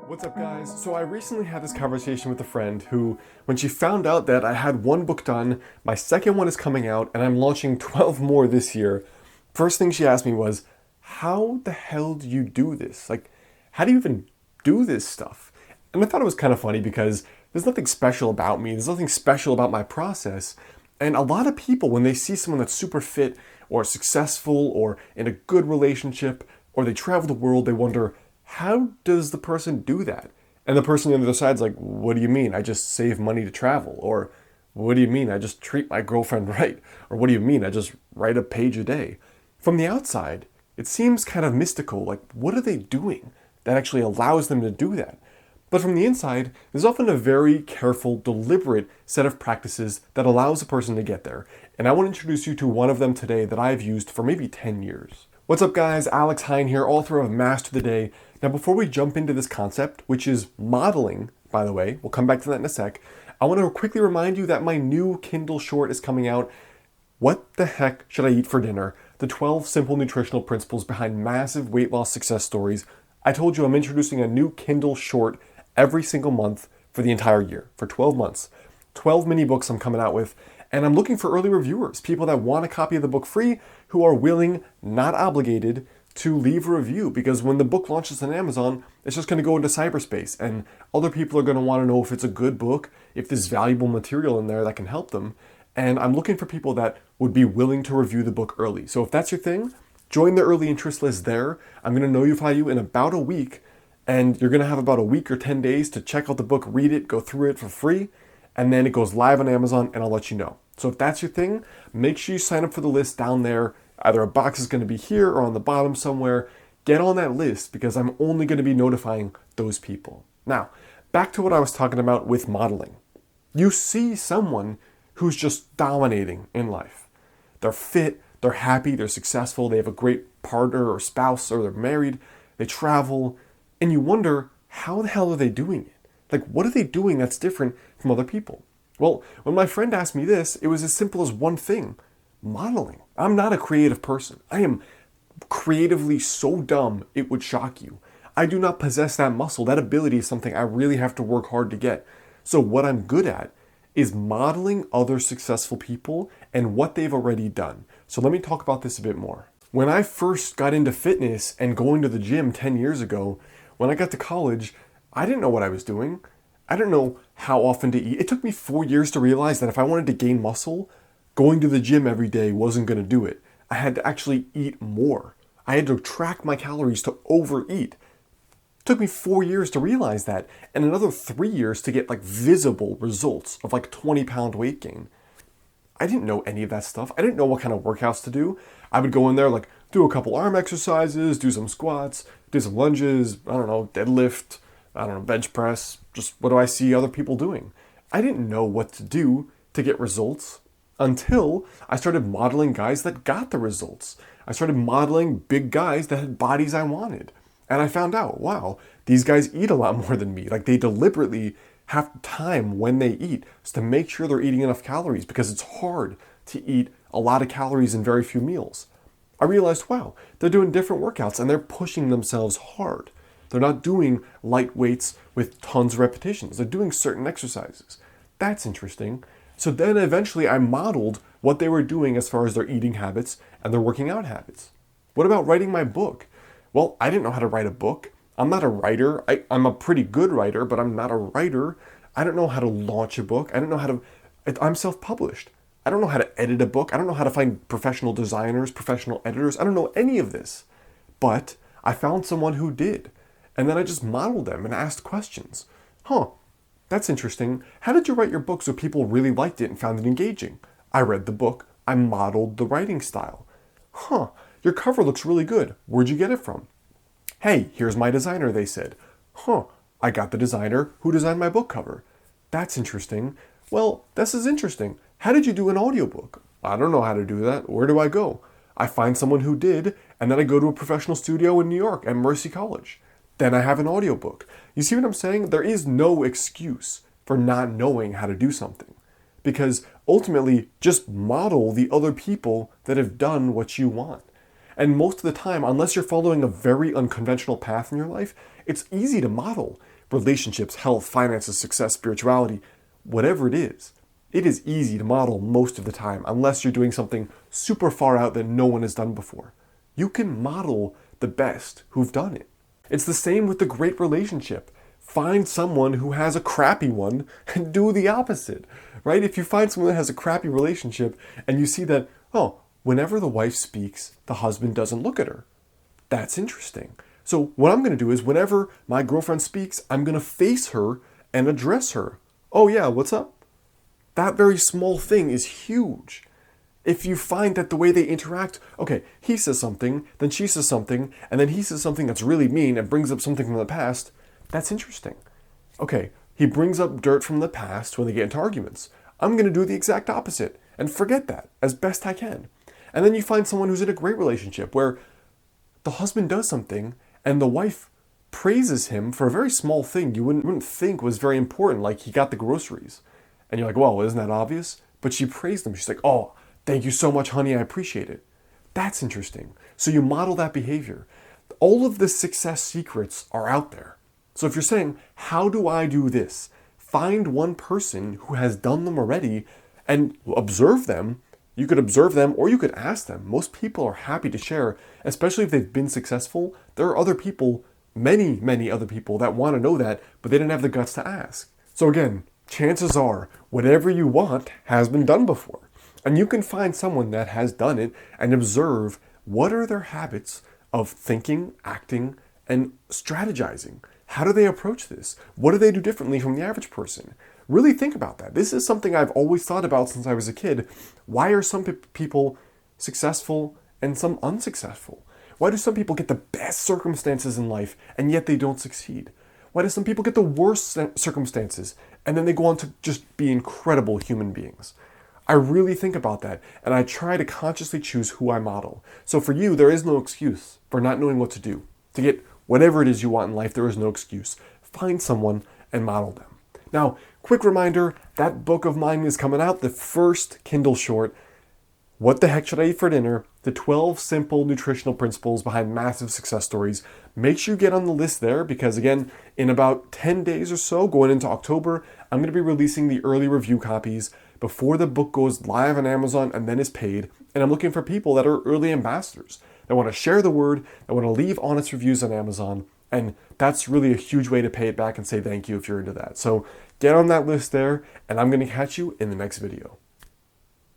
What's up, guys? So I recently had this conversation with a friend who, when she found out that I had one book done, my second one is coming out, and I'm launching 12 more this year, first thing she asked me was, how the hell do you do this? Like, how do you even do this stuff? And I thought it was kind of funny because there's nothing special about me, there's nothing special about my process. And a lot of people, when they see someone that's super fit or successful or in a good relationship or they travel the world, they wonder, how does the person do that? And the person on the other side's like, what do you mean? I just save money to travel. Or what do you mean? I just treat my girlfriend right. Or what do you mean? I just write a page a day. From the outside, it seems kind of mystical. Like, what are they doing that actually allows them to do that? But from the inside, there's often a very careful, deliberate set of practices that allows a person to get there. And I want to introduce you to one of them today that I've used for maybe 10 years. What's up, guys? Alex Hine here, author of Master the Day. Now, before we jump into this concept, which is modeling, by the way, we'll come back to that in a sec, I want to quickly remind you that my new Kindle short is coming out. What the heck should I eat for dinner? The 12 simple nutritional principles behind massive weight loss success stories. I told you I'm introducing a new Kindle short every single month for the entire year, for 12 months. 12 mini books I'm coming out with, and I'm looking for early reviewers, people that want a copy of the book free, who are willing, not obligated, to leave a review, because when the book launches on Amazon, it's just going to go into cyberspace, and other people are going to want to know if it's a good book, if there's valuable material in there that can help them, and I'm looking for people that would be willing to review the book early. So if that's your thing, join the early interest list there. I'm going to notify you in about a week, and you're going to have about a week or 10 days to check out the book, read it, go through it for free, and then it goes live on Amazon, and I'll let you know. So if that's your thing, make sure you sign up for the list down there. Either a box is going to be here or on the bottom somewhere. Get on that list because I'm only going to be notifying those people. Now, back to what I was talking about with modeling. You see someone who's just dominating in life. They're fit, they're happy, they're successful, they have a great partner or spouse, or they're married, they travel, and you wonder, how the hell are they doing it? Like, what are they doing that's different from other people? Well, when my friend asked me this, it was as simple as one thing: modeling. I'm not a creative person. I am creatively so dumb it would shock you. I do not possess that muscle. That ability is something I really have to work hard to get. So what I'm good at is modeling other successful people and what they've already done. So let me talk about this a bit more. When I first got into fitness and going to the gym 10 years ago, when I got to college, I didn't know what I was doing. I didn't know how often to eat. It took me 4 years to realize that if I wanted to gain muscle, going to the gym every day wasn't going to do it. I had to actually eat more. I had to track my calories to overeat. It took me 4 years to realize that, and another 3 years to get visible results of 20-pound weight gain. I didn't know any of that stuff. I didn't know what kind of workouts to do. I would go in there, do a couple arm exercises, do some squats, do some lunges, deadlift, bench press, just what do I see other people doing? I didn't know what to do to get results until I started modeling guys that got the results. I started modeling big guys that had bodies I wanted. And I found out, wow, these guys eat a lot more than me. They deliberately have time when they eat to make sure they're eating enough calories, because it's hard to eat a lot of calories in very few meals. I realized, wow, they're doing different workouts and they're pushing themselves hard. They're not doing light weights with tons of repetitions. They're doing certain exercises. That's interesting. So then eventually I modeled what they were doing as far as their eating habits and their working out habits. What about writing my book? Well, I didn't know how to write a book. I'm not a writer. I'm a pretty good writer, but I'm not a writer. I don't know how to launch a book. I don't know how to... I'm self-published. I don't know how to edit a book. I don't know how to find professional designers, professional editors. I don't know any of this. But I found someone who did. And then I just modeled them and asked questions. That's interesting. How did you write your book so people really liked it and found it engaging? I read the book. I modeled the writing style. Your cover looks really good. Where'd you get it from? Hey, here's my designer, they said. I got the designer who designed my book cover. That's interesting. Well, this is interesting. How did you do an audiobook? I don't know how to do that. Where do I go? I find someone who did, and then I go to a professional studio in New York at Mercy College. Then I have an audiobook. You see what I'm saying? There is no excuse for not knowing how to do something. Because ultimately, just model the other people that have done what you want. And most of the time, unless you're following a very unconventional path in your life, it's easy to model. relationships, health, finances, success, spirituality, whatever it is easy to model most of the time unless you're doing something super far out that no one has done before. You can model the best who've done it. It's the same with the great relationship. Find someone who has a crappy one and do the opposite, right? If you find someone that has a crappy relationship and you see that, oh, whenever the wife speaks, the husband doesn't look at her. That's interesting. So what I'm going to do is whenever my girlfriend speaks, I'm going to face her and address her. Oh yeah, what's up? That very small thing is huge. If you find that the way they interact, okay, he says something, then she says something, and then he says something that's really mean and brings up something from the past, that's interesting. Okay, he brings up dirt from the past when they get into arguments. I'm going to do the exact opposite and forget that as best I can. And then you find someone who's in a great relationship where the husband does something and the wife praises him for a very small thing you wouldn't think was very important, like he got the groceries. And you're like, well, isn't that obvious? But she praised him. She's like, oh, thank you so much, honey, I appreciate it. That's interesting. So you model that behavior. All of the success secrets are out there. So if you're saying, how do I do this? Find one person who has done them already and observe them. You could observe them or you could ask them. Most people are happy to share, especially if they've been successful. There are other people, many, many other people that want to know that, but they didn't have the guts to ask. So again, chances are whatever you want has been done before. And you can find someone that has done it and observe what are their habits of thinking, acting, and strategizing. How do they approach this? What do they do differently from the average person? Really think about that. This is something I've always thought about since I was a kid. Why are some people successful and some unsuccessful? Why do some people get the best circumstances in life and yet they don't succeed? Why do some people get the worst circumstances and then they go on to just be incredible human beings? I really think about that, and I try to consciously choose who I model. So for you, there is no excuse for not knowing what to do. To get whatever it is you want in life, there is no excuse. Find someone and model them. Now, quick reminder, that book of mine is coming out, the first Kindle short, What the Heck Should I Eat for Dinner? The 12 Simple Nutritional Principles Behind Massive Success Stories. Make sure you get on the list there because, again, in about 10 days or so, going into October, I'm going to be releasing the early review copies before the book goes live on Amazon and then is paid. And I'm looking for people that are early ambassadors, that want to share the word, that want to leave honest reviews on Amazon. And that's really a huge way to pay it back and say thank you if you're into that. So get on that list there, and I'm going to catch you in the next video.